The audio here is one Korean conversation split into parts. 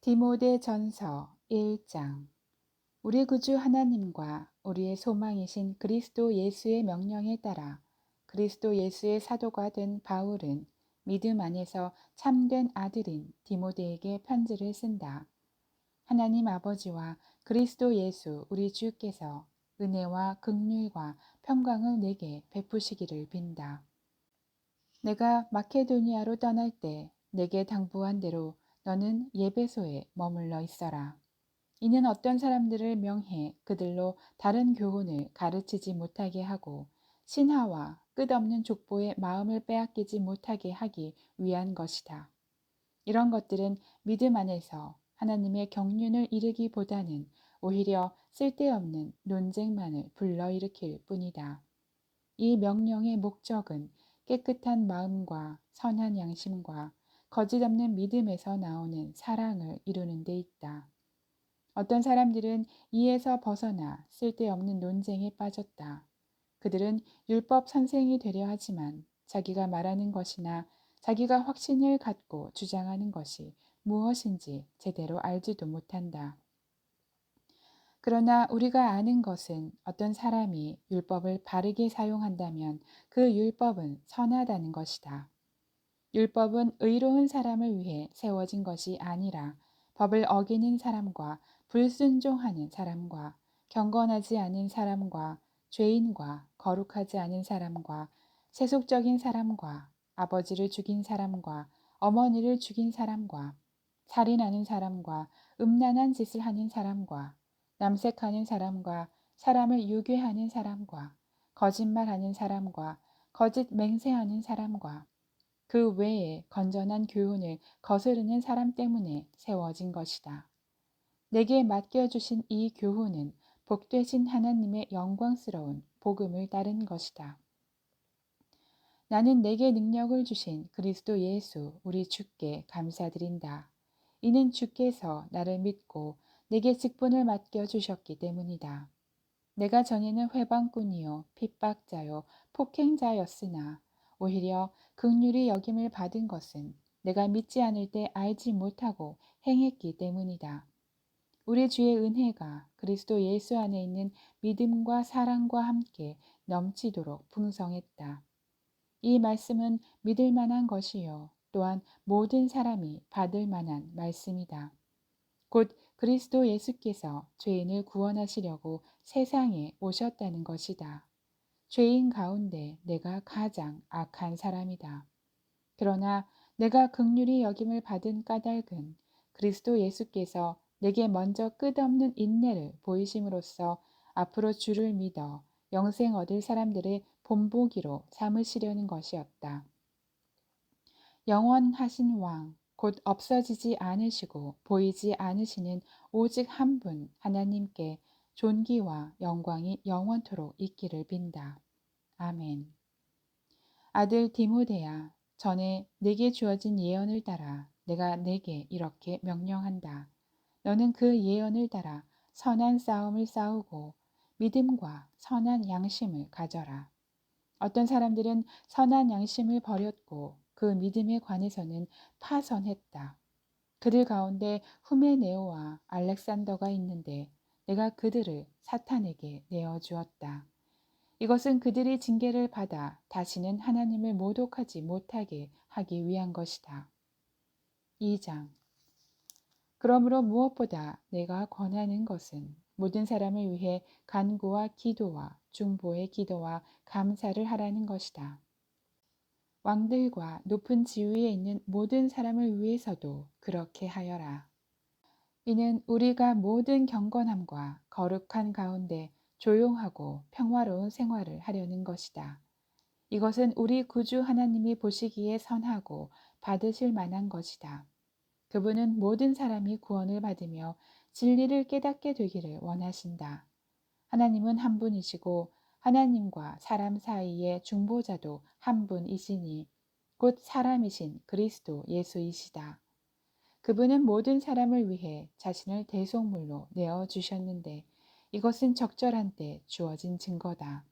디모데전서 1장. 우리 구주 하나님과 우리의 소망이신 그리스도 예수의 명령에 따라 그리스도 예수의 사도가 된 바울은 믿음 안에서 참된 아들인 디모데에게 편지를 쓴다. 하나님 아버지와 그리스도 예수 우리 주께서 은혜와 긍휼과 평강을 내게 베푸시기를 빈다. 내가 마케도니아로 떠날 때 내게 당부한 대로 너는 예배소에 머물러 있어라. 이는 어떤 사람들을 명해 그들로 다른 교훈을 가르치지 못하게 하고 신하와 끝없는 족보의 마음을 빼앗기지 못하게 하기 위한 것이다. 이런 것들은 믿음 안에서 하나님의 경륜을 이루기보다는 오히려 쓸데없는 논쟁만을 불러일으킬 뿐이다. 이 명령의 목적은 깨끗한 마음과 선한 양심과 거짓 없는 믿음에서 나오는 사랑을 이루는 데 있다. 어떤 사람들은 이에서 벗어나 쓸데없는 논쟁에 빠졌다. 그들은 율법 선생이 되려 하지만 자기가 말하는 것이나 자기가 확신을 갖고 주장하는 것이 무엇인지 제대로 알지도 못한다. 그러나 우리가 아는 것은 어떤 사람이 율법을 바르게 사용한다면 그 율법은 선하다는 것이다. 율법은 의로운 사람을 위해 세워진 것이 아니라 법을 어기는 사람과 불순종하는 사람과 경건하지 않은 사람과 죄인과 거룩하지 않은 사람과 세속적인 사람과 아버지를 죽인 사람과 어머니를 죽인 사람과 살인하는 사람과 음란한 짓을 하는 사람과 남색하는 사람과 사람을 유괴하는 사람과 거짓말하는 사람과 거짓 맹세하는 사람과 그 외에 건전한 교훈을 거스르는 사람 때문에 세워진 것이다. 내게 맡겨주신 이 교훈은 복되신 하나님의 영광스러운 복음을 따른 것이다. 나는 내게 능력을 주신 그리스도 예수 우리 주께 감사드린다. 이는 주께서 나를 믿고 내게 직분을 맡겨주셨기 때문이다. 내가 전에는 회방꾼이요 핍박자요 폭행자였으나 오히려 긍휼히 여김을 받은 것은 내가 믿지 않을 때 알지 못하고 행했기 때문이다. 우리 주의 은혜가 그리스도 예수 안에 있는 믿음과 사랑과 함께 넘치도록 풍성했다. 이 말씀은 믿을 만한 것이요 또한 모든 사람이 받을 만한 말씀이다. 곧 그리스도 예수께서 죄인을 구원하시려고 세상에 오셨다는 것이다. 죄인 가운데 내가 가장 악한 사람이다. 그러나 내가 긍휼히 여김을 받은 까닭은 그리스도 예수께서 내게 먼저 끝없는 인내를 보이심으로써 앞으로 주를 믿어 영생 얻을 사람들의 본보기로 삼으시려는 것이었다. 영원하신 왕, 곧 없어지지 않으시고 보이지 않으시는 오직 한 분 하나님께 존귀와 영광이 영원토록 있기를 빈다. 아멘. 아들 디모데야, 전에 내게 주어진 예언을 따라 내가 내게 이렇게 명령한다. 너는 그 예언을 따라 선한 싸움을 싸우고 믿음과 선한 양심을 가져라. 어떤 사람들은 선한 양심을 버렸고 그 믿음에 관해서는 파선했다. 그들 가운데 후메네오와 알렉산더가 있는데 내가 그들을 사탄에게 내어주었다. 이것은 그들이 징계를 받아 다시는 하나님을 모독하지 못하게 하기 위한 것이다. 2장. 그러므로 무엇보다 내가 권하는 것은 모든 사람을 위해 간구와 기도와 중보의 기도와 감사를 하라는 것이다. 왕들과 높은 지위에 있는 모든 사람을 위해서도 그렇게 하여라. 이는 우리가 모든 경건함과 거룩한 가운데 조용하고 평화로운 생활을 하려는 것이다. 이것은 우리 구주 하나님이 보시기에 선하고 받으실 만한 것이다. 그분은 모든 사람이 구원을 받으며 진리를 깨닫게 되기를 원하신다. 하나님은 한 분이시고 하나님과 사람 사이의 중보자도 한 분이시니 곧 사람이신 그리스도 예수이시다. 그분은 모든 사람을 위해 자신을 대속물로 내어주셨는데 이것은 적절한 때 주어진 증거다.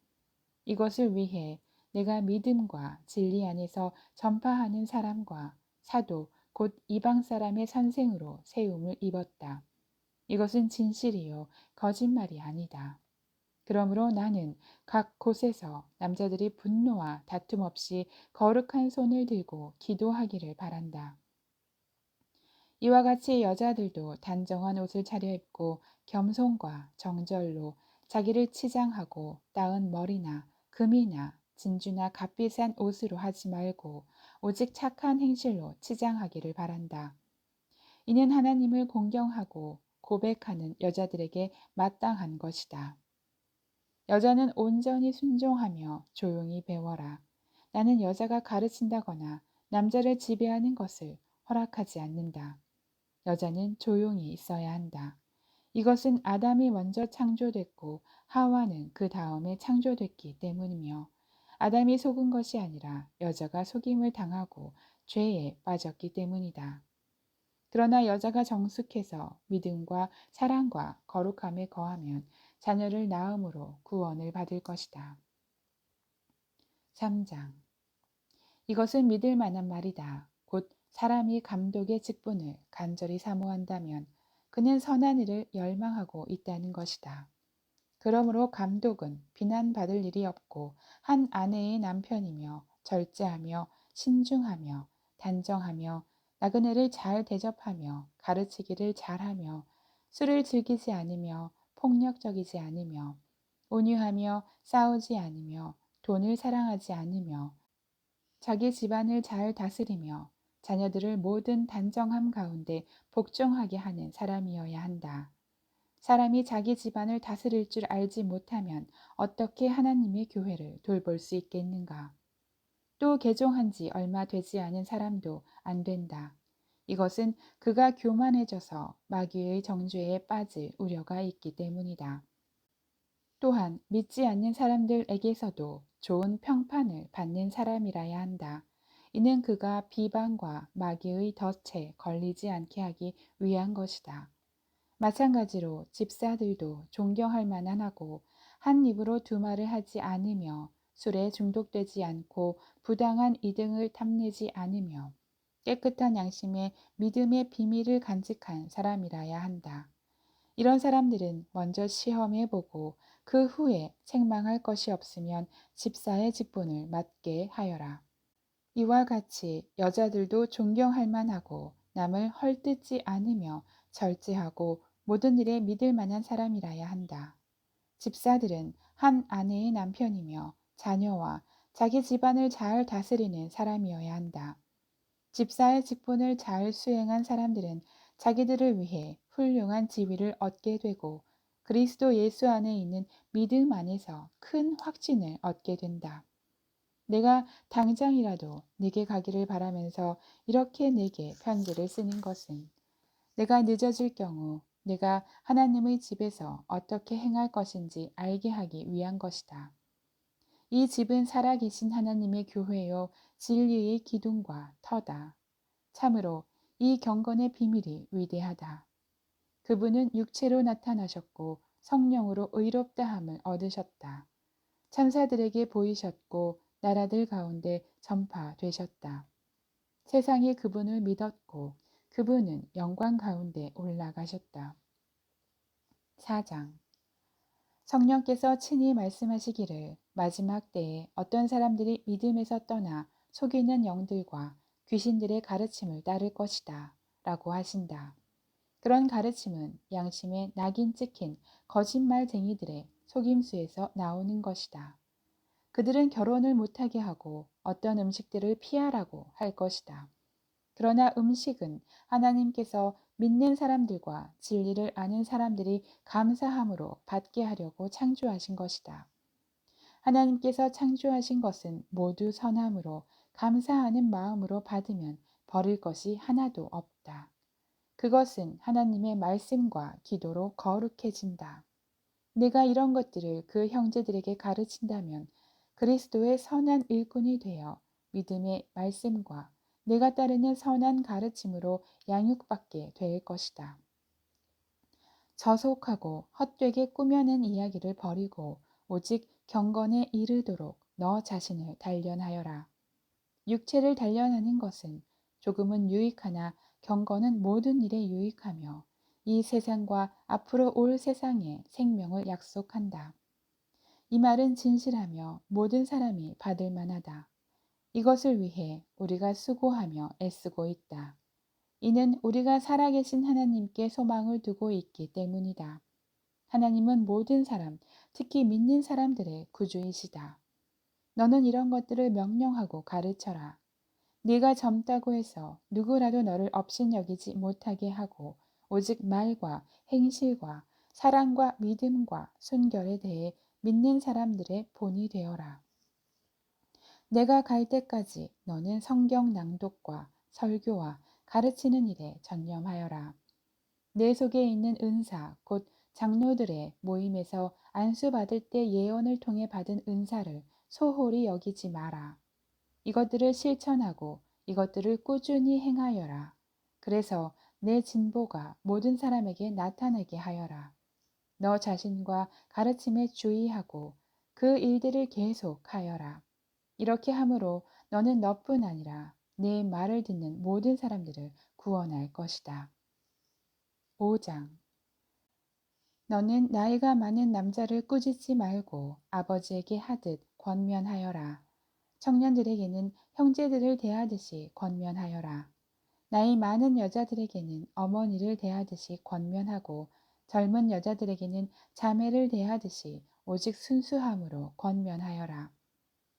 이것을 위해 내가 믿음과 진리 안에서 전파하는 사람과 사도 곧 이방 사람의 선생으로 세움을 입었다. 이것은 진실이요 거짓말이 아니다. 그러므로 나는 각 곳에서 남자들이 분노와 다툼 없이 거룩한 손을 들고 기도하기를 바란다. 이와 같이 여자들도 단정한 옷을 차려입고 겸손과 정절로 자기를 치장하고 따은 머리나 금이나 진주나 값비싼 옷으로 하지 말고 오직 착한 행실로 치장하기를 바란다. 이는 하나님을 공경하고 고백하는 여자들에게 마땅한 것이다. 여자는 온전히 순종하며 조용히 배워라. 나는 여자가 가르친다거나 남자를 지배하는 것을 허락하지 않는다. 여자는 조용히 있어야 한다. 이것은 아담이 먼저 창조됐고 하와는 그 다음에 창조됐기 때문이며 아담이 속은 것이 아니라 여자가 속임을 당하고 죄에 빠졌기 때문이다. 그러나 여자가 정숙해서 믿음과 사랑과 거룩함에 거하면 자녀를 낳음으로 구원을 받을 것이다. 3장. 이것은 믿을 만한 말이다. 곧 사람이 감독의 직분을 간절히 사모한다면 그는 선한 일을 열망하고 있다는 것이다. 그러므로 감독은 비난받을 일이 없고 한 아내의 남편이며 절제하며 신중하며 단정하며 나그네를 잘 대접하며 가르치기를 잘하며 술을 즐기지 않으며 폭력적이지 않으며 온유하며 싸우지 않으며 돈을 사랑하지 않으며 자기 집안을 잘 다스리며 자녀들을 모든 단정함 가운데 복종하게 하는 사람이어야 한다. 사람이 자기 집안을 다스릴 줄 알지 못하면 어떻게 하나님의 교회를 돌볼 수 있겠는가? 또 개종한 지 얼마 되지 않은 사람도 안 된다. 이것은 그가 교만해져서 마귀의 정죄에 빠질 우려가 있기 때문이다. 또한 믿지 않는 사람들에게서도 좋은 평판을 받는 사람이라야 한다. 이는 그가 비방과 마귀의 덫에 걸리지 않게 하기 위한 것이다. 마찬가지로 집사들도 존경할 만하고 한 입으로 두 말을 하지 않으며 술에 중독되지 않고 부당한 이득을 탐내지 않으며 깨끗한 양심에 믿음의 비밀을 간직한 사람이라야 한다. 이런 사람들은 먼저 시험해보고 그 후에 책망할 것이 없으면 집사의 직분을 맡게 하여라. 이와 같이 여자들도 존경할 만하고 남을 헐뜯지 않으며 절제하고 모든 일에 믿을 만한 사람이라야 한다. 집사들은 한 아내의 남편이며 자녀와 자기 집안을 잘 다스리는 사람이어야 한다. 집사의 직분을 잘 수행한 사람들은 자기들을 위해 훌륭한 지위를 얻게 되고 그리스도 예수 안에 있는 믿음 안에서 큰 확신을 얻게 된다. 내가 당장이라도 네게 가기를 바라면서 이렇게 내게 편지를 쓰는 것은 내가 늦어질 경우 내가 하나님의 집에서 어떻게 행할 것인지 알게 하기 위한 것이다. 이 집은 살아계신 하나님의 교회요 진리의 기둥과 터다. 참으로 이 경건의 비밀이 위대하다. 그분은 육체로 나타나셨고 성령으로 의롭다함을 얻으셨다. 천사들에게 보이셨고 나라들 가운데 전파되셨다. 세상이 그분을 믿었고 그분은 영광 가운데 올라가셨다. 4장. 성령께서 친히 말씀하시기를 마지막 때에 어떤 사람들이 믿음에서 떠나 속이는 영들과 귀신들의 가르침을 따를 것이다 라고 하신다. 그런 가르침은 양심에 낙인 찍힌 거짓말쟁이들의 속임수에서 나오는 것이다. 그들은 결혼을 못하게 하고 어떤 음식들을 피하라고 할 것이다. 그러나 음식은 하나님께서 믿는 사람들과 진리를 아는 사람들이 감사함으로 받게 하려고 창조하신 것이다. 하나님께서 창조하신 것은 모두 선함으로 감사하는 마음으로 받으면 버릴 것이 하나도 없다. 그것은 하나님의 말씀과 기도로 거룩해진다. 내가 이런 것들을 그 형제들에게 가르친다면 그리스도의 선한 일꾼이 되어 믿음의 말씀과 내가 따르는 선한 가르침으로 양육받게 될 것이다. 저속하고 헛되게 꾸며낸 이야기를 버리고 오직 경건에 이르도록 너 자신을 단련하여라. 육체를 단련하는 것은 조금은 유익하나 경건은 모든 일에 유익하며 이 세상과 앞으로 올 세상에 생명을 약속한다. 이 말은 진실하며 모든 사람이 받을 만하다. 이것을 위해 우리가 수고하며 애쓰고 있다. 이는 우리가 살아계신 하나님께 소망을 두고 있기 때문이다. 하나님은 모든 사람, 특히 믿는 사람들의 구주이시다. 너는 이런 것들을 명령하고 가르쳐라. 네가 젊다고 해서 누구라도 너를 업신여기지 못하게 하고 오직 말과 행실과 사랑과 믿음과 순결에 대해 믿는 사람들의 본이 되어라. 내가 갈 때까지 너는 성경 낭독과 설교와 가르치는 일에 전념하여라. 내 속에 있는 은사, 곧 장로들의 모임에서 안수받을 때 예언을 통해 받은 은사를 소홀히 여기지 마라. 이것들을 실천하고 이것들을 꾸준히 행하여라. 그래서 내 진보가 모든 사람에게 나타나게 하여라. 너 자신과 가르침에 주의하고 그 일들을 계속하여라. 이렇게 함으로 너는 너뿐 아니라 내 말을 듣는 모든 사람들을 구원할 것이다. 5장. 너는 나이가 많은 남자를 꾸짖지 말고 아버지에게 하듯 권면하여라. 청년들에게는 형제들을 대하듯이 권면하여라. 나이 많은 여자들에게는 어머니를 대하듯이 권면하고 젊은 여자들에게는 자매를 대하듯이 오직 순수함으로 권면하여라.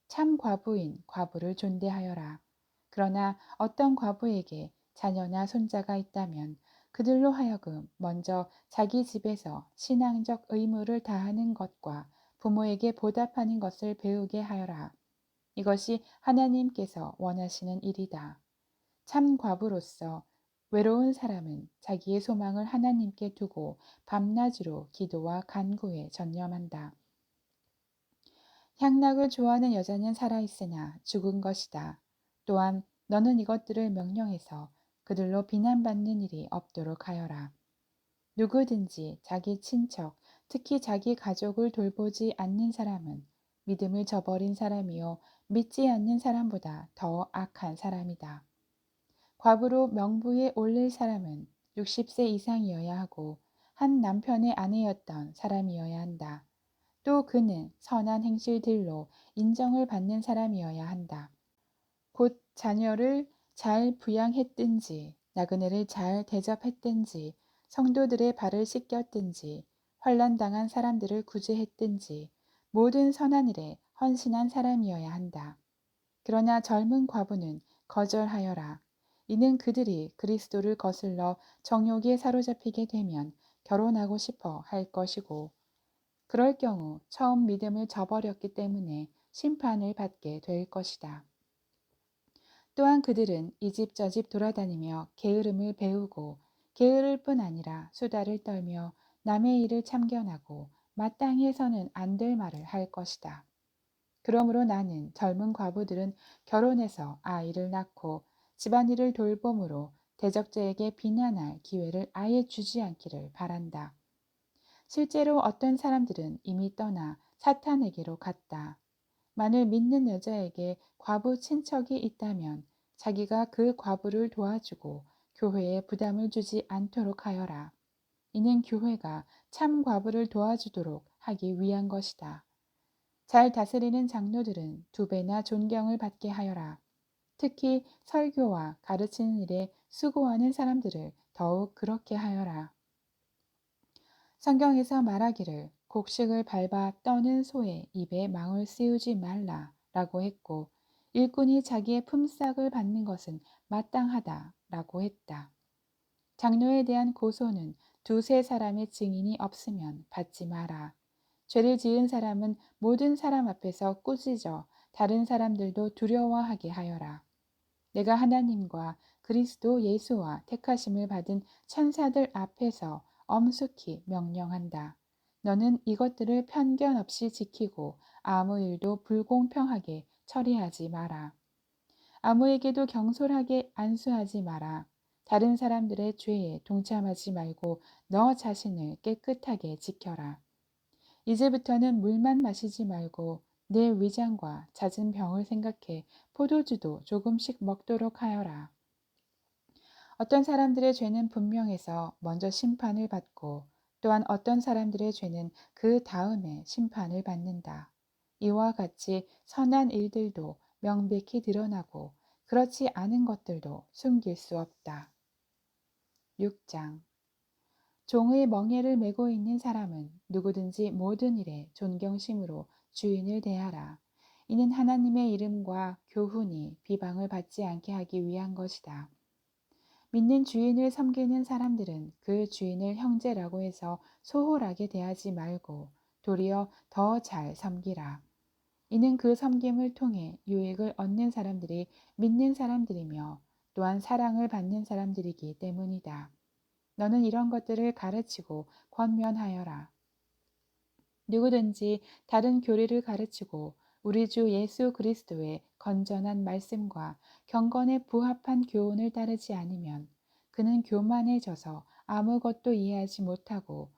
참 과부인 과부를 존대하여라. 그러나 어떤 과부에게 자녀나 손자가 있다면 그들로 하여금 먼저 자기 집에서 신앙적 의무를 다하는 것과 부모에게 보답하는 것을 배우게 하여라. 이것이 하나님께서 원하시는 일이다. 참 과부로서 외로운 사람은 자기의 소망을 하나님께 두고 밤낮으로 기도와 간구에 전념한다. 향락을 좋아하는 여자는 살아있으나 죽은 것이다. 또한 너는 이것들을 명령해서 그들로 비난받는 일이 없도록 하여라. 누구든지 자기 친척, 특히 자기 가족을 돌보지 않는 사람은 믿음을 저버린 사람이요 믿지 않는 사람보다 더 악한 사람이다. 과부로 명부에 올릴 사람은 60세 이상이어야 하고 한 남편의 아내였던 사람이어야 한다. 또 그는 선한 행실들로 인정을 받는 사람이어야 한다. 곧 자녀를 잘 부양했든지 나그네를 잘 대접했든지 성도들의 발을 씻겼든지 환난당한 사람들을 구제했든지 모든 선한 일에 헌신한 사람이어야 한다. 그러나 젊은 과부는 거절하여라. 이는 그들이 그리스도를 거슬러 정욕에 사로잡히게 되면 결혼하고 싶어 할 것이고 그럴 경우 처음 믿음을 저버렸기 때문에 심판을 받게 될 것이다. 또한 그들은 이 집 저 집 돌아다니며 게으름을 배우고 게으를 뿐 아니라 수다를 떨며 남의 일을 참견하고 마땅히 해서는 안 될 말을 할 것이다. 그러므로 나는 젊은 과부들은 결혼해서 아이를 낳고 집안일을 돌봄으로 대적자에게 비난할 기회를 아예 주지 않기를 바란다. 실제로 어떤 사람들은 이미 떠나 사탄에게로 갔다. 만일 믿는 여자에게 과부 친척이 있다면 자기가 그 과부를 도와주고 교회에 부담을 주지 않도록 하여라. 이는 교회가 참 과부를 도와주도록 하기 위한 것이다. 잘 다스리는 장로들은 2배나 존경을 받게 하여라. 특히 설교와 가르치는 일에 수고하는 사람들을 더욱 그렇게 하여라. 성경에서 말하기를 곡식을 밟아 떠는 소의 입에 망을 씌우지 말라 라고 했고 일꾼이 자기의 품삯을 받는 것은 마땅하다 라고 했다. 장로에 대한 고소는 2-3 사람의 증인이 없으면 받지 마라. 죄를 지은 사람은 모든 사람 앞에서 꾸짖어 다른 사람들도 두려워하게 하여라. 내가 하나님과 그리스도 예수와 택하심을 받은 천사들 앞에서 엄숙히 명령한다. 너는 이것들을 편견 없이 지키고 아무 일도 불공평하게 처리하지 마라. 아무에게도 경솔하게 안수하지 마라. 다른 사람들의 죄에 동참하지 말고 너 자신을 깨끗하게 지켜라. 이제부터는 물만 마시지 말고 내 위장과 잦은 병을 생각해 포도주도 조금씩 먹도록 하여라. 어떤 사람들의 죄는 분명해서 먼저 심판을 받고 또한 어떤 사람들의 죄는 그 다음에 심판을 받는다. 이와 같이 선한 일들도 명백히 드러나고 그렇지 않은 것들도 숨길 수 없다. 6장 종의 멍에를 메고 있는 사람은 누구든지 모든 일에 존경심으로 주인을 대하라. 이는 하나님의 이름과 교훈이 비방을 받지 않게 하기 위한 것이다. 믿는 주인을 섬기는 사람들은 그 주인을 형제라고 해서 소홀하게 대하지 말고 도리어 더 잘 섬기라. 이는 그 섬김을 통해 유익을 얻는 사람들이 믿는 사람들이며 또한 사랑을 받는 사람들이기 때문이다. 너는 이런 것들을 가르치고 권면하여라. 누구든지 다른 교리를 가르치고 우리 주 예수 그리스도의 건전한 말씀과 경건에 부합한 교훈을 따르지 않으면 그는 교만해져서 아무것도 이해하지 못하고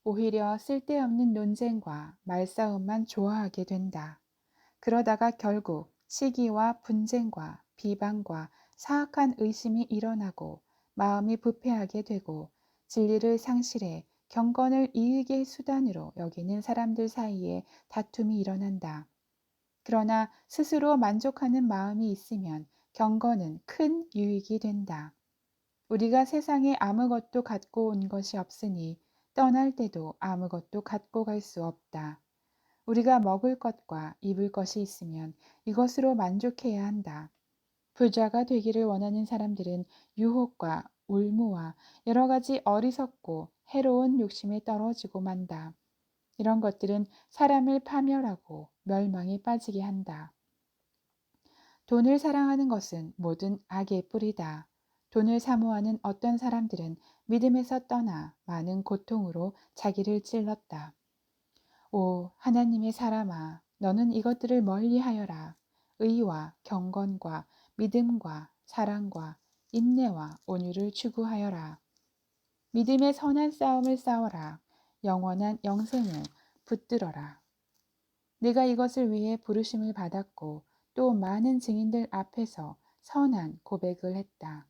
오히려 쓸데없는 논쟁과 말싸움만 좋아하게 된다. 그러다가 결국 시기와 분쟁과 비방과 사악한 의심이 일어나고 마음이 부패하게 되고 진리를 상실해 경건을 이익의 수단으로 여기는 사람들 사이에 다툼이 일어난다. 그러나 스스로 만족하는 마음이 있으면 경건은 큰 유익이 된다. 우리가 세상에 아무것도 갖고 온 것이 없으니 떠날 때도 아무것도 갖고 갈 수 없다. 우리가 먹을 것과 입을 것이 있으면 이것으로 만족해야 한다. 부자가 되기를 원하는 사람들은 유혹과 울무와 여러 가지 어리석고 해로운 욕심에 떨어지고 만다. 이런 것들은 사람을 파멸하고 멸망에 빠지게 한다. 돈을 사랑하는 것은 모든 악의 뿌리다. 돈을 사모하는 어떤 사람들은 믿음에서 떠나 많은 고통으로 자기를 찔렀다. 오, 하나님의 사람아, 너는 이것들을 멀리하여라. 의와 경건과 믿음과 사랑과 인내와 온유를 추구하여라. 믿음의 선한 싸움을 싸워라. 영원한 영생을 붙들어라. 내가 이것을 위해 부르심을 받았고 또 많은 증인들 앞에서 선한 고백을 했다.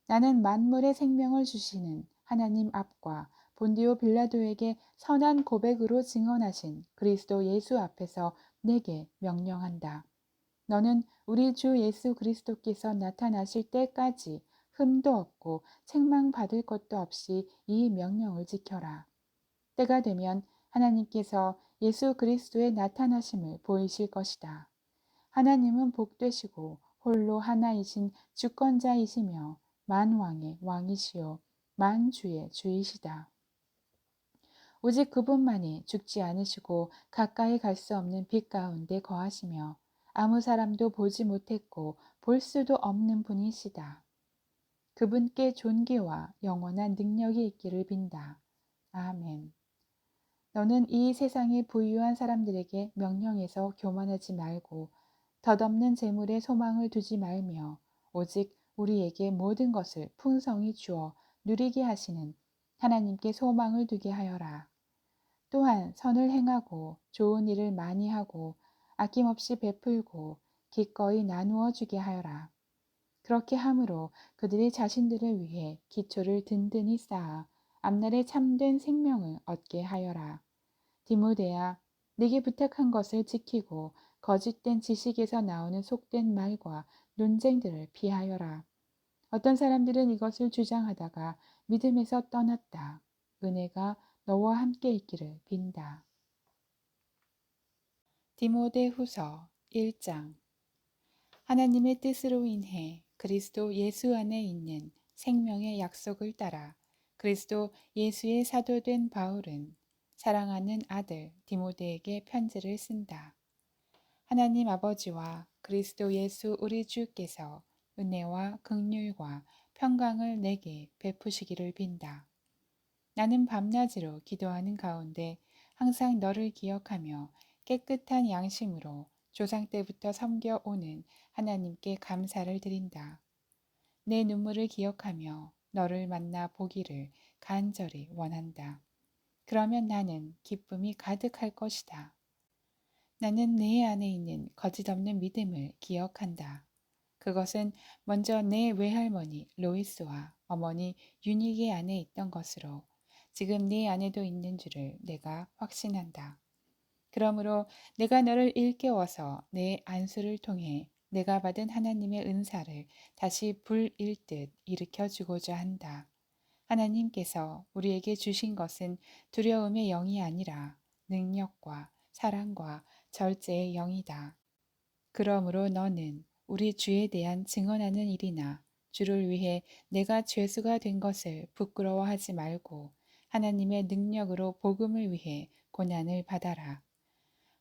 나는 만물의 생명을 주시는 하나님 앞과 본디오 빌라도에게 선한 고백으로 증언하신 그리스도 예수 앞에서 내게 명령한다. 너는 우리 주 예수 그리스도께서 나타나실 때까지 흠도 없고 책망받을 것도 없이 이 명령을 지켜라. 때가 되면 하나님께서 예수 그리스도의 나타나심을 보이실 것이다. 하나님은 복되시고 홀로 하나이신 주권자이시며 만왕의 왕이시요 만주의 주이시다. 오직 그분만이 죽지 않으시고 가까이 갈 수 없는 빛 가운데 거하시며 아무 사람도 보지 못했고 볼 수도 없는 분이시다. 그분께 존귀와 영원한 능력이 있기를 빈다. 아멘. 너는 이 세상에 부유한 사람들에게 명령해서 교만하지 말고 덧없는 재물에 소망을 두지 말며 오직 우리에게 모든 것을 풍성히 주어 누리게 하시는 하나님께 소망을 두게 하여라. 또한 선을 행하고 좋은 일을 많이 하고 아낌없이 베풀고 기꺼이 나누어 주게 하여라. 그렇게 함으로 그들이 자신들을 위해 기초를 든든히 쌓아 앞날에 참된 생명을 얻게 하여라. 디모데야, 네게 부탁한 것을 지키고 거짓된 지식에서 나오는 속된 말과 논쟁들을 피하여라. 어떤 사람들은 이것을 주장하다가 믿음에서 떠났다. 은혜가 너와 함께 있기를 빈다. 디모데 후서 1장 하나님의 뜻으로 인해 그리스도 예수 안에 있는 생명의 약속을 따라 그리스도 예수의 사도된 바울은 사랑하는 아들 디모데에게 편지를 쓴다. 하나님 아버지와 그리스도 예수 우리 주께서 은혜와 긍휼과 평강을 내게 베푸시기를 빈다. 나는 밤낮으로 기도하는 가운데 항상 너를 기억하며 깨끗한 양심으로 조상 때부터 섬겨오는 하나님께 감사를 드린다. 내 눈물을 기억하며 너를 만나 보기를 간절히 원한다. 그러면 나는 기쁨이 가득할 것이다. 나는 내 안에 있는 거짓없는 믿음을 기억한다. 그것은 먼저 내 외할머니 로이스와 어머니 유닉의 안에 있던 것으로 지금 네 안에도 있는 줄을 내가 확신한다. 그러므로 내가 너를 일깨워서 내 안수를 통해 내가 받은 하나님의 은사를 다시 불일듯 일으켜 주고자 한다. 하나님께서 우리에게 주신 것은 두려움의 영이 아니라 능력과 사랑과 절제의 영이다. 그러므로 너는 우리 주에 대한 증언하는 일이나 주를 위해 내가 죄수가 된 것을 부끄러워하지 말고 하나님의 능력으로 복음을 위해 고난을 받아라.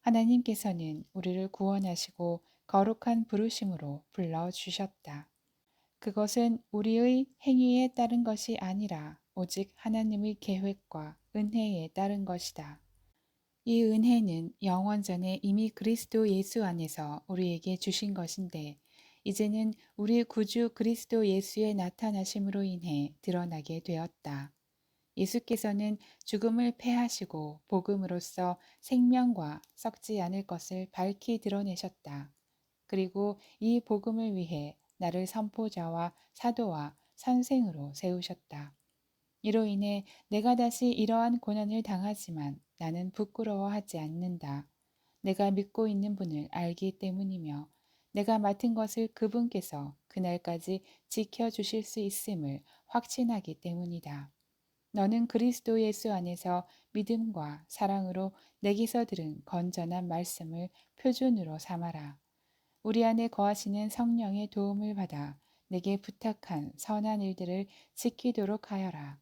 하나님께서는 우리를 구원하시고 거룩한 부르심으로 불러주셨다. 그것은 우리의 행위에 따른 것이 아니라 오직 하나님의 계획과 은혜에 따른 것이다. 이 은혜는 영원 전에 이미 그리스도 예수 안에서 우리에게 주신 것인데, 이제는 우리 구주 그리스도 예수의 나타나심으로 인해 드러나게 되었다. 예수께서는 죽음을 패하시고 복음으로써 생명과 썩지 않을 것을 밝히 드러내셨다. 그리고 이 복음을 위해 나를 선포자와 사도와 선생으로 세우셨다. 이로 인해 내가 다시 이러한 고난을 당하지만 나는 부끄러워하지 않는다. 내가 믿고 있는 분을 알기 때문이며 내가 맡은 것을 그분께서 그날까지 지켜주실 수 있음을 확신하기 때문이다. 너는 그리스도 예수 안에서 믿음과 사랑으로 내게서 들은 건전한 말씀을 표준으로 삼아라. 우리 안에 거하시는 성령의 도움을 받아 내게 부탁한 선한 일들을 지키도록 하여라.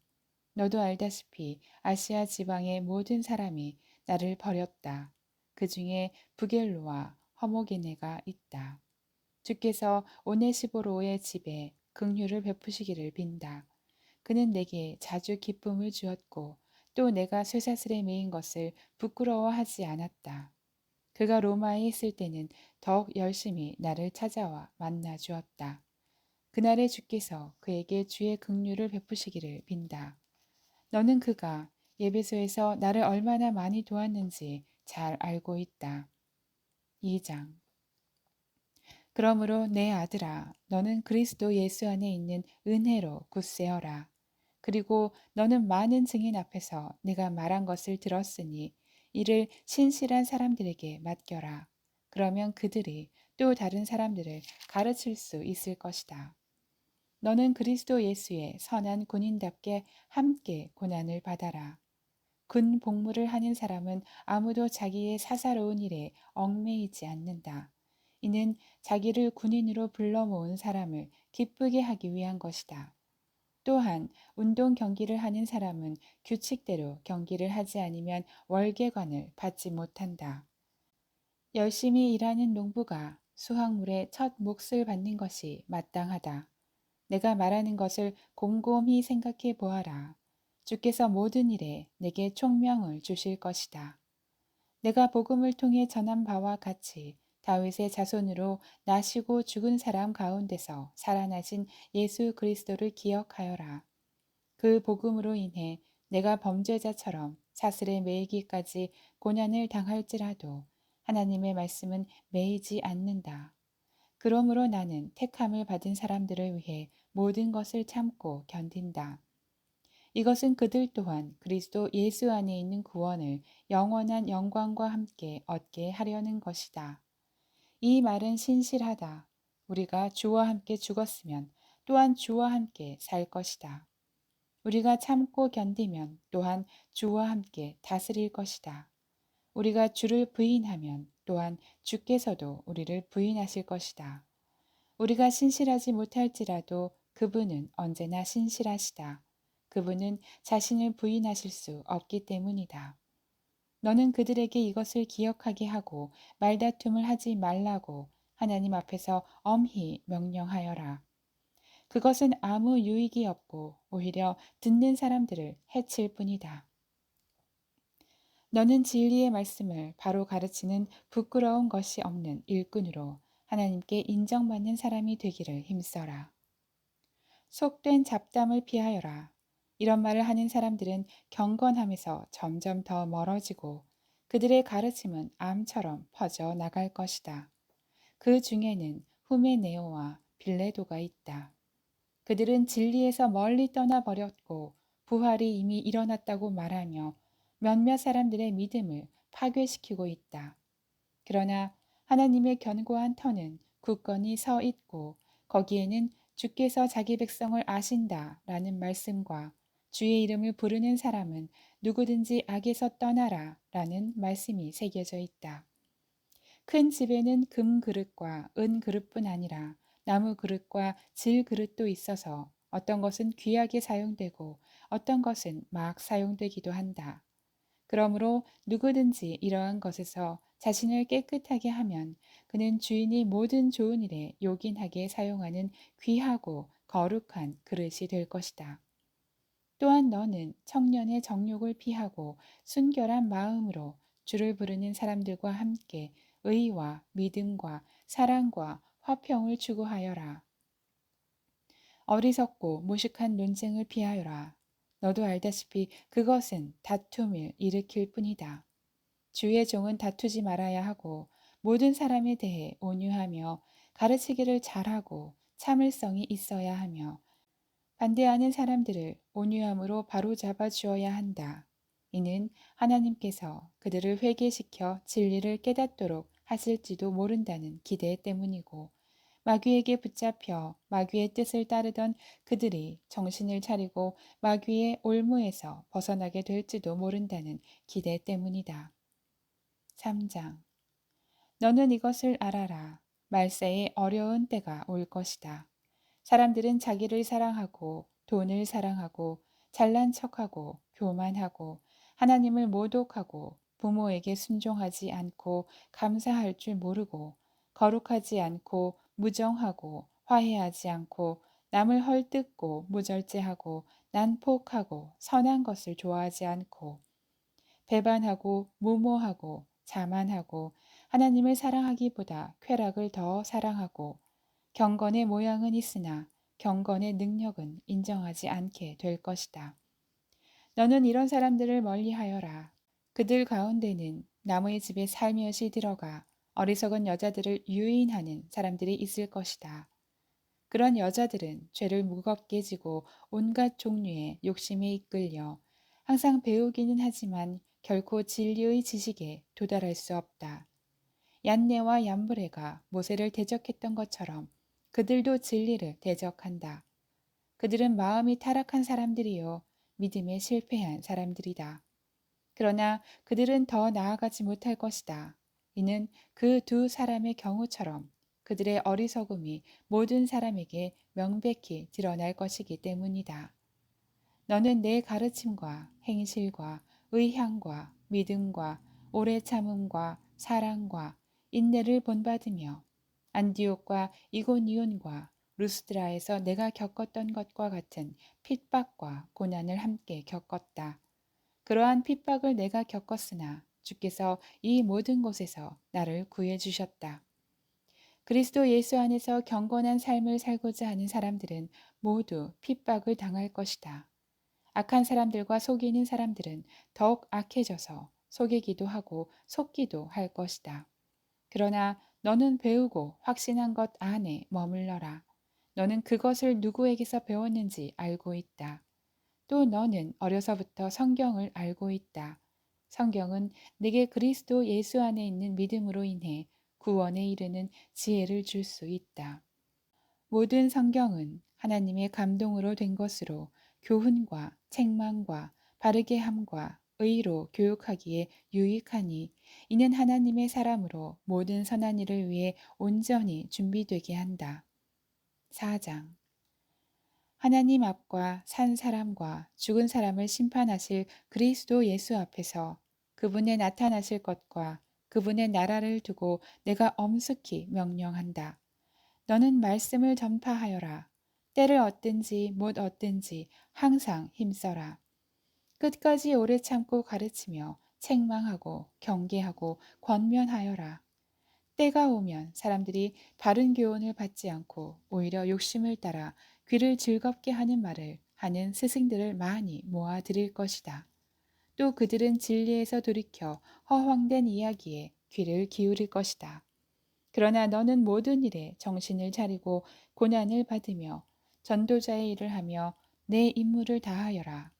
너도 알다시피 아시아 지방의 모든 사람이 나를 버렸다. 그 중에 부겔로와 허모게네가 있다. 주께서 오네시보로의 집에 긍휼을 베푸시기를 빈다. 그는 내게 자주 기쁨을 주었고 또 내가 쇠사슬에 매인 것을 부끄러워하지 않았다. 그가 로마에 있을 때는 더욱 열심히 나를 찾아와 만나 주었다. 그날에 주께서 그에게 주의 긍휼을 베푸시기를 빈다. 너는 그가 예배소에서 나를 얼마나 많이 도왔는지 잘 알고 있다. 2장. 그러므로 내 아들아, 너는 그리스도 예수 안에 있는 은혜로 굳세어라. 그리고 너는 많은 증인 앞에서 내가 말한 것을 들었으니 이를 신실한 사람들에게 맡겨라. 그러면 그들이 또 다른 사람들을 가르칠 수 있을 것이다. 너는 그리스도 예수의 선한 군인답게 함께 고난을 받아라. 군 복무를 하는 사람은 아무도 자기의 사사로운 일에 얽매이지 않는다. 이는 자기를 군인으로 불러 모은 사람을 기쁘게 하기 위한 것이다. 또한 운동 경기를 하는 사람은 규칙대로 경기를 하지 않으면 월계관을 받지 못한다. 열심히 일하는 농부가 수확물의 첫 몫을 받는 것이 마땅하다. 내가 말하는 것을 곰곰이 생각해 보아라. 주께서 모든 일에 내게 총명을 주실 것이다. 내가 복음을 통해 전한 바와 같이 다윗의 자손으로 나시고 죽은 사람 가운데서 살아나신 예수 그리스도를 기억하여라. 그 복음으로 인해 내가 범죄자처럼 사슬에 매이기까지 고난을 당할지라도 하나님의 말씀은 매이지 않는다. 그러므로 나는 택함을 받은 사람들을 위해 모든 것을 참고 견딘다. 이것은 그들 또한 그리스도 예수 안에 있는 구원을 영원한 영광과 함께 얻게 하려는 것이다. 이 말은 신실하다. 우리가 주와 함께 죽었으면 또한 주와 함께 살 것이다. 우리가 참고 견디면 또한 주와 함께 다스릴 것이다. 우리가 주를 부인하면 또한 주께서도 우리를 부인하실 것이다. 우리가 신실하지 못할지라도 그분은 언제나 신실하시다. 그분은 자신을 부인하실 수 없기 때문이다. 너는 그들에게 이것을 기억하게 하고 말다툼을 하지 말라고 하나님 앞에서 엄히 명령하여라. 그것은 아무 유익이 없고 오히려 듣는 사람들을 해칠 뿐이다. 너는 진리의 말씀을 바로 가르치는 부끄러운 것이 없는 일꾼으로 하나님께 인정받는 사람이 되기를 힘써라. 속된 잡담을 피하여라. 이런 말을 하는 사람들은 경건함에서 점점 더 멀어지고 그들의 가르침은 암처럼 퍼져 나갈 것이다. 그 중에는 후메네오와 빌레도가 있다. 그들은 진리에서 멀리 떠나버렸고 부활이 이미 일어났다고 말하며 몇몇 사람들의 믿음을 파괴시키고 있다. 그러나 하나님의 견고한 터는 굳건히 서 있고 거기에는 주께서 자기 백성을 아신다 라는 말씀과 주의 이름을 부르는 사람은 누구든지 악에서 떠나라 라는 말씀이 새겨져 있다. 큰 집에는 금 그릇과 은 그릇뿐 아니라 나무 그릇과 질 그릇도 있어서 어떤 것은 귀하게 사용되고 어떤 것은 막 사용되기도 한다. 그러므로 누구든지 이러한 것에서 자신을 깨끗하게 하면 그는 주인이 모든 좋은 일에 요긴하게 사용하는 귀하고 거룩한 그릇이 될 것이다. 또한 너는 청년의 정욕을 피하고 순결한 마음으로 주를 부르는 사람들과 함께 의와 믿음과 사랑과 화평을 추구하여라. 어리석고 무식한 논쟁을 피하여라. 너도 알다시피 그것은 다툼을 일으킬 뿐이다. 주의 종은 다투지 말아야 하고 모든 사람에 대해 온유하며 가르치기를 잘하고 참을성이 있어야 하며 반대하는 사람들을 온유함으로 바로잡아 주어야 한다. 이는 하나님께서 그들을 회개시켜 진리를 깨닫도록 하실지도 모른다는 기대 때문이고 마귀에게 붙잡혀 마귀의 뜻을 따르던 그들이 정신을 차리고 마귀의 올무에서 벗어나게 될지도 모른다는 기대 때문이다. 3장. 너는 이것을 알아라. 말세에 어려운 때가 올 것이다. 사람들은 자기를 사랑하고 돈을 사랑하고 잘난 척하고 교만하고 하나님을 모독하고 부모에게 순종하지 않고 감사할 줄 모르고 거룩하지 않고 무정하고 화해하지 않고 남을 헐뜯고 무절제하고 난폭하고 선한 것을 좋아하지 않고 배반하고 무모하고 자만하고 하나님을 사랑하기보다 쾌락을 더 사랑하고 경건의 모양은 있으나 경건의 능력은 인정하지 않게 될 것이다. 너는 이런 사람들을 멀리하여라. 그들 가운데는 나무의 집에 살며시 들어가 어리석은 여자들을 유인하는 사람들이 있을 것이다. 그런 여자들은 죄를 무겁게 지고 온갖 종류의 욕심에 이끌려 항상 배우기는 하지만 결코 진리의 지식에 도달할 수 없다. 얀네와 얀브레가 모세를 대적했던 것처럼 그들도 진리를 대적한다. 그들은 마음이 타락한 사람들이요 믿음에 실패한 사람들이다. 그러나 그들은 더 나아가지 못할 것이다. 이는 그 두 사람의 경우처럼 그들의 어리석음이 모든 사람에게 명백히 드러날 것이기 때문이다. 너는 내 가르침과 행실과 의향과 믿음과 오래 참음과 사랑과 인내를 본받으며 안디옥과 이고니온과 루스드라에서 내가 겪었던 것과 같은 핍박과 고난을 함께 겪었다. 그러한 핍박을 내가 겪었으나 주께서 이 모든 곳에서 나를 구해 주셨다. 그리스도 예수 안에서 경건한 삶을 살고자 하는 사람들은 모두 핍박을 당할 것이다. 악한 사람들과 속이는 사람들은 더욱 악해져서 속이기도 하고 속기도 할 것이다. 그러나 너는 배우고 확신한 것 안에 머물러라. 너는 그것을 누구에게서 배웠는지 알고 있다. 또 너는 어려서부터 성경을 알고 있다. 성경은 내게 그리스도 예수 안에 있는 믿음으로 인해 구원에 이르는 지혜를 줄 수 있다. 모든 성경은 하나님의 감동으로 된 것으로 교훈과 책망과 바르게 함과 의로 교육하기에 유익하니 이는 하나님의 사람으로 모든 선한 일을 위해 온전히 준비되게 한다. 4장. 하나님 앞과 산 사람과 죽은 사람을 심판하실 그리스도 예수 앞에서 그분의 나타나실 것과 그분의 나라를 두고 내가 엄숙히 명령한다. 너는 말씀을 전파하여라. 때를 얻든지 못 얻든지 항상 힘써라. 끝까지 오래 참고 가르치며 책망하고 경계하고 권면하여라. 때가 오면 사람들이 바른 교훈을 받지 않고 오히려 욕심을 따라 귀를 즐겁게 하는 말을 하는 스승들을 많이 모아들일 것이다. 또 그들은 진리에서 돌이켜 허황된 이야기에 귀를 기울일 것이다. 그러나 너는 모든 일에 정신을 차리고 고난을 받으며 전도자의 일을 하며 내 임무를 다하여라.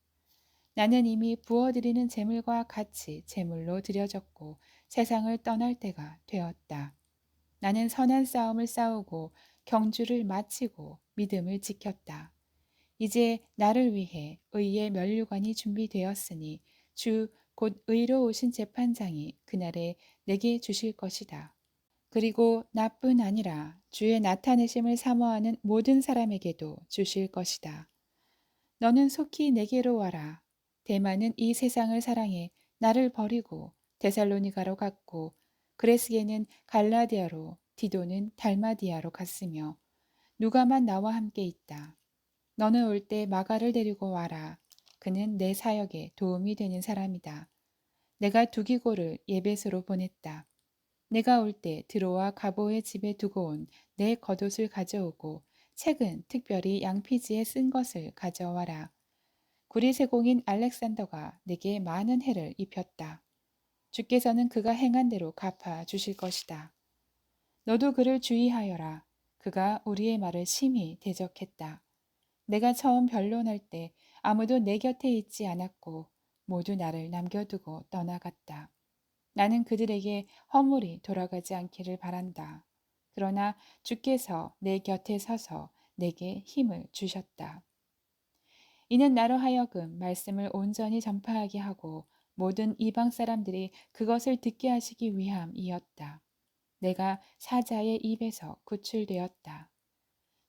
나는 이미 부어드리는 제물과 같이 제물로 드려졌고 세상을 떠날 때가 되었다. 나는 선한 싸움을 싸우고 경주를 마치고 믿음을 지켰다. 이제 나를 위해 의의 면류관이 준비되었으니 주 곧 의로우신 재판장이 그날에 내게 주실 것이다. 그리고 나뿐 아니라 주의 나타내심을 사모하는 모든 사람에게도 주실 것이다. 너는 속히 내게로 와라. 대만은 이 세상을 사랑해 나를 버리고 데살로니가로 갔고 그레스게는 갈라디아로 디도는 달마디아로 갔으며 누가만 나와 함께 있다. 너는 올 때 마가를 데리고 와라. 그는 내 사역에 도움이 되는 사람이다. 내가 두기고를 예배소로 보냈다. 내가 올 때 드로와 가보의 집에 두고 온 내 겉옷을 가져오고 책은 특별히 양피지에 쓴 것을 가져와라. 구리세공인 알렉산더가 내게 많은 해를 입혔다. 주께서는 그가 행한 대로 갚아 주실 것이다. 너도 그를 주의하여라. 그가 우리의 말을 심히 대적했다. 내가 처음 변론할 때 아무도 내 곁에 있지 않았고 모두 나를 남겨두고 떠나갔다. 나는 그들에게 허물이 돌아가지 않기를 바란다. 그러나 주께서 내 곁에 서서 내게 힘을 주셨다. 이는 나로 하여금 말씀을 온전히 전파하게 하고 모든 이방 사람들이 그것을 듣게 하시기 위함이었다. 내가 사자의 입에서 구출되었다.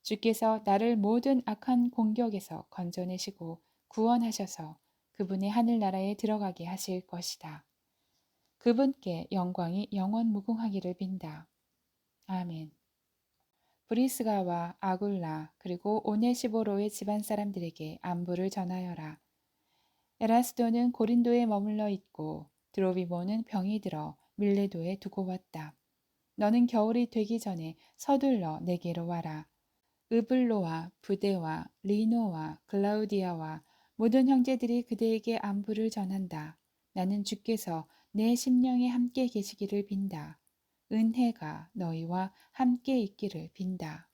주께서 나를 모든 악한 공격에서 건져내시고 구원하셔서 그분의 하늘나라에 들어가게 하실 것이다. 그분께 영광이 영원 무궁하기를 빈다. 아멘. 브리스가와 아굴라 그리고 오네시보로의 집안 사람들에게 안부를 전하여라. 에라스도는 고린도에 머물러 있고 드로비모는 병이 들어 밀레도에 두고 왔다. 너는 겨울이 되기 전에 서둘러 내게로 와라. 으블로와 부데와 리노와 글라우디아와 모든 형제들이 그대에게 안부를 전한다. 나는 주께서 내 심령에 함께 계시기를 빈다. 은혜가 너희와 함께 있기를 빈다.